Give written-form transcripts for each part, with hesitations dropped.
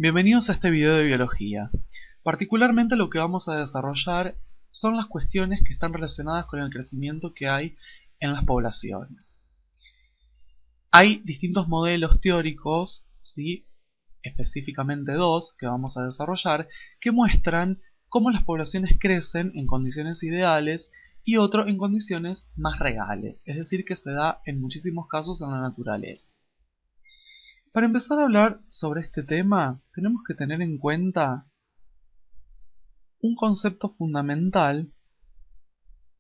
Bienvenidos a este video de biología. Particularmente lo que vamos a desarrollar son las cuestiones que están relacionadas con el crecimiento que hay en las poblaciones. Hay distintos modelos teóricos, ¿sí? Específicamente dos que vamos a desarrollar, que muestran cómo las poblaciones crecen en condiciones ideales y otro en condiciones más reales, es decir, que se da en muchísimos casos en la naturaleza. Para empezar a hablar sobre este tema, tenemos que tener en cuenta un concepto fundamental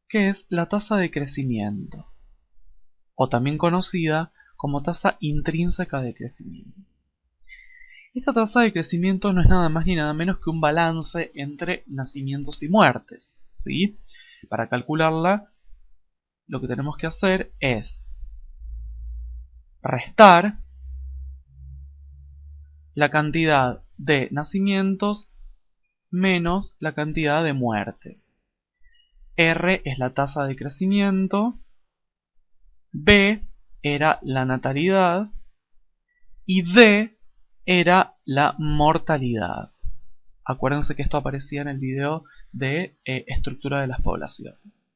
que es la tasa de crecimiento, o también conocida como tasa intrínseca de crecimiento. Esta tasa de crecimiento no es nada más ni nada menos que un balance entre nacimientos y muertes, ¿sí? Para calcularla, lo que tenemos que hacer es restar la cantidad de nacimientos menos la cantidad de muertes. R es la tasa de crecimiento, B era la natalidad y D era la mortalidad. Acuérdense que esto aparecía en el video de estructura de las poblaciones.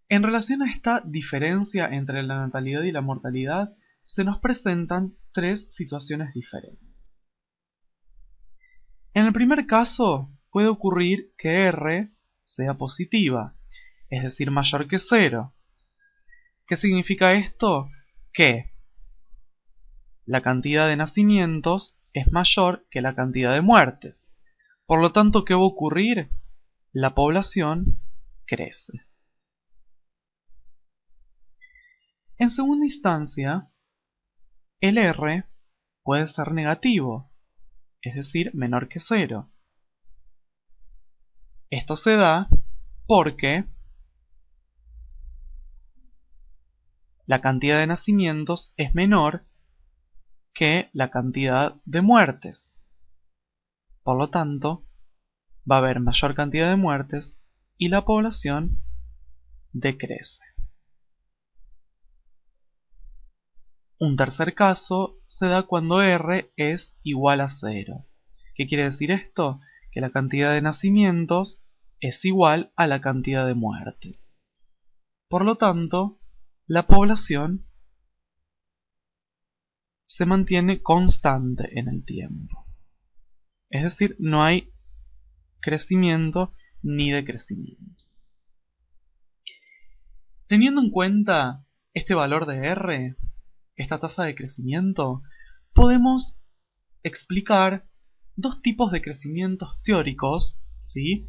En relación a esta diferencia entre la natalidad y la mortalidad, se nos presentan tres situaciones diferentes. En el primer caso, puede ocurrir que R sea positiva, es decir, mayor que 0. ¿Qué significa esto? Que la cantidad de nacimientos es mayor que la cantidad de muertes. Por lo tanto, ¿qué va a ocurrir? La población crece. En segunda instancia, el R puede ser negativo, es decir, menor que 0. Esto se da porque la cantidad de nacimientos es menor que la cantidad de muertes. Por lo tanto, va a haber mayor cantidad de muertes y la población decrece. Un tercer caso se da cuando R es igual a 0. ¿Qué quiere decir esto? Que la cantidad de nacimientos es igual a la cantidad de muertes. Por lo tanto, la población se mantiene constante en el tiempo. Es decir, no hay crecimiento ni decrecimiento. Teniendo en cuenta este valor de R, esta tasa de crecimiento, podemos explicar dos tipos de crecimientos teóricos, ¿sí?,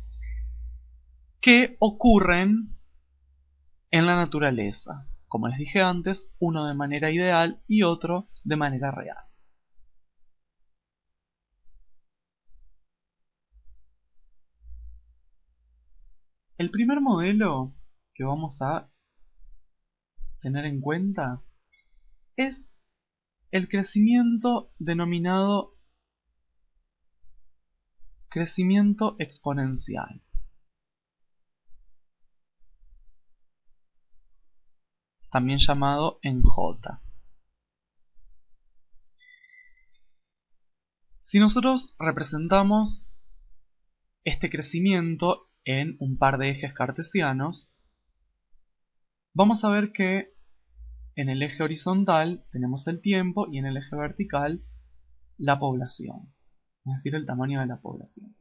que ocurren en la naturaleza. Como les dije antes, uno de manera ideal y otro de manera real. El primer modelo que vamos a tener en cuenta es el crecimiento denominado crecimiento exponencial. También llamado en J. Si nosotros representamos este crecimiento en un par de ejes cartesianos, vamos a ver que en el eje horizontal tenemos el tiempo y en el eje vertical la población, es decir, el tamaño de la población.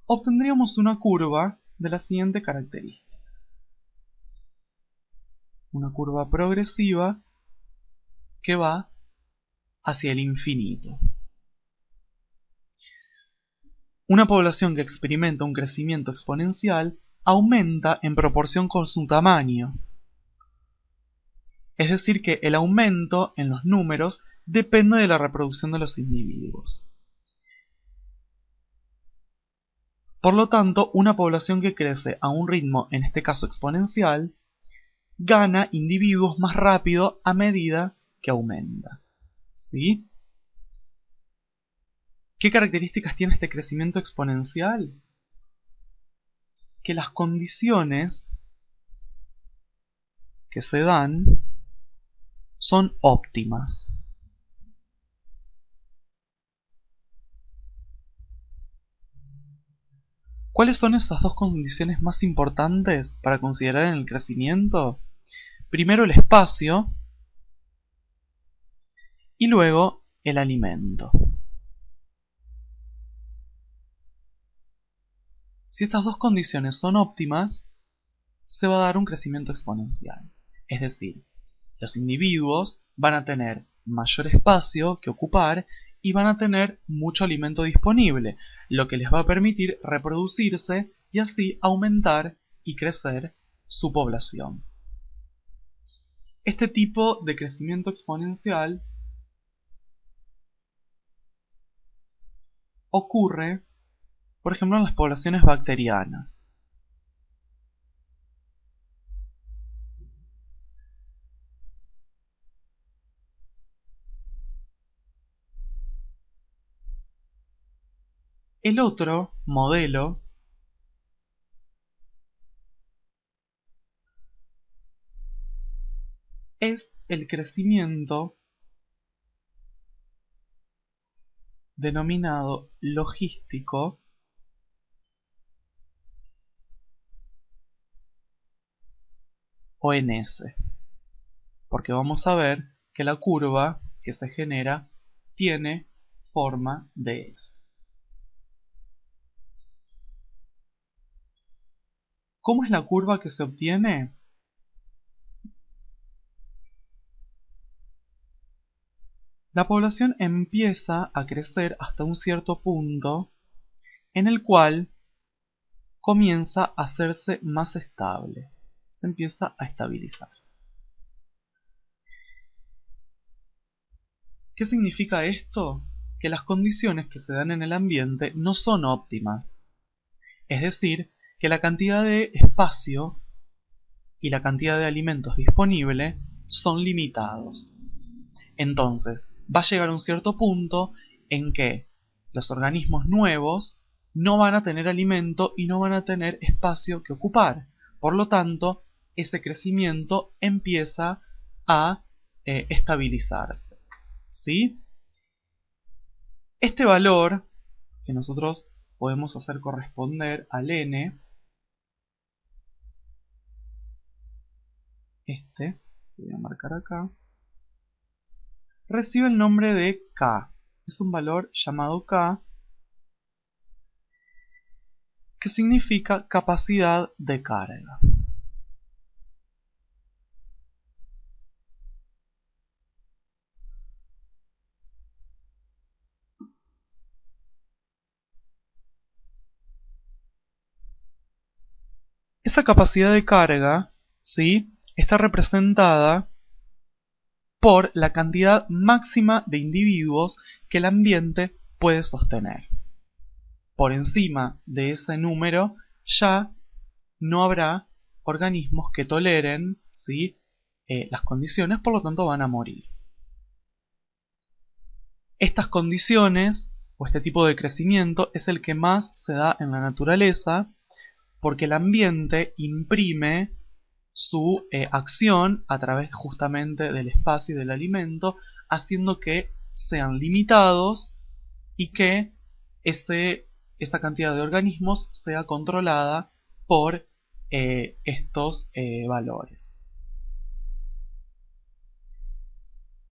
Obtendríamos una curva de la siguiente característica. Una curva progresiva que va hacia el infinito. Una población que experimenta un crecimiento exponencial aumenta en proporción con su tamaño. Es decir, que el aumento en los números depende de la reproducción de los individuos. Por lo tanto, una población que crece a un ritmo, en este caso exponencial, gana individuos más rápido a medida que aumenta. ¿Sí? ¿Qué características tiene este crecimiento exponencial? Que las condiciones que se dan son óptimas. ¿Cuáles son estas dos condiciones más importantes para considerar en el crecimiento? Primero el espacio y luego el alimento. Si estas dos condiciones son óptimas, se va a dar un crecimiento exponencial. Es decir, los individuos van a tener mayor espacio que ocupar y van a tener mucho alimento disponible, lo que les va a permitir reproducirse y así aumentar y crecer su población. Este tipo de crecimiento exponencial ocurre, por ejemplo, en las poblaciones bacterianas. El otro modelo es el crecimiento denominado logístico o en S, porque vamos a ver que la curva que se genera tiene forma de S. ¿Cómo es la curva que se obtiene? La población empieza a crecer hasta un cierto punto en el cual comienza a hacerse más estable, se empieza a estabilizar. ¿Qué significa esto? Que las condiciones que se dan en el ambiente no son óptimas. Es decir, que la cantidad de espacio y la cantidad de alimentos disponible son limitados. Entonces, va a llegar un cierto punto en que los organismos nuevos no van a tener alimento y no van a tener espacio que ocupar. Por lo tanto, ese crecimiento empieza a estabilizarse. ¿Sí? Este valor que nosotros podemos hacer corresponder al n, que voy a marcar acá, recibe el nombre de K. Es un valor llamado K, que significa capacidad de carga. Esa capacidad de carga, ¿sí?, está representada por la cantidad máxima de individuos que el ambiente puede sostener. Por encima de ese número ya no habrá organismos que toleren, ¿sí?, las condiciones, por lo tanto van a morir. Estas condiciones o este tipo de crecimiento es el que más se da en la naturaleza, porque el ambiente imprime su acción a través justamente del espacio y del alimento, haciendo que sean limitados y que esa cantidad de organismos sea controlada por estos valores.